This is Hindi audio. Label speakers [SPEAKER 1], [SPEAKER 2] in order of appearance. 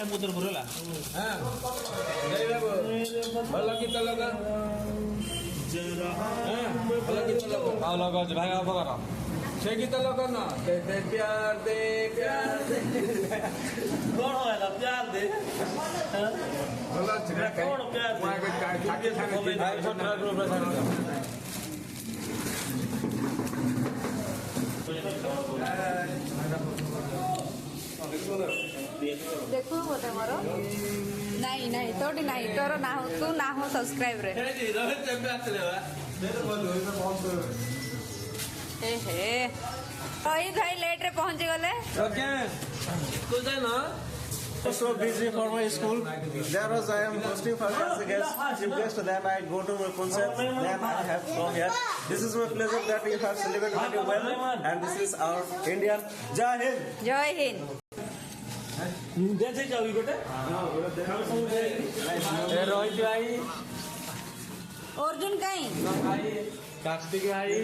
[SPEAKER 1] ना मुद्र भरला
[SPEAKER 2] हां भला गीत लगा हां भला गीत लगा
[SPEAKER 1] आओ लगा भाई आप करो
[SPEAKER 2] से गीत लगा ना दे प्यार दे
[SPEAKER 1] कौन होएगा प्यार दे
[SPEAKER 2] भला छड़ा
[SPEAKER 1] कौन प्यार दे
[SPEAKER 2] खाके खाके
[SPEAKER 1] भाई छोटा ग्रुप रे
[SPEAKER 3] देखो बोले मोर नहीं नहीं तोटी नहीं तोर ना हो तू ना हो सब्सक्राइब रे ए हे रोहित भाई लेट रे पहुंच गले
[SPEAKER 2] ओके तू जाए ना
[SPEAKER 4] So busy for my school. There was I am hosting for as a guest. Chief guest. Then I go to my concert. Then I have come here. This is my pleasure that you have celebrated very well. And this is our Indian Jai Hind.
[SPEAKER 3] जय हिंद
[SPEAKER 1] जैसे जाओगी बेटा रोहित भाई
[SPEAKER 3] अर्जुन कहीं
[SPEAKER 1] कार्तिक भाई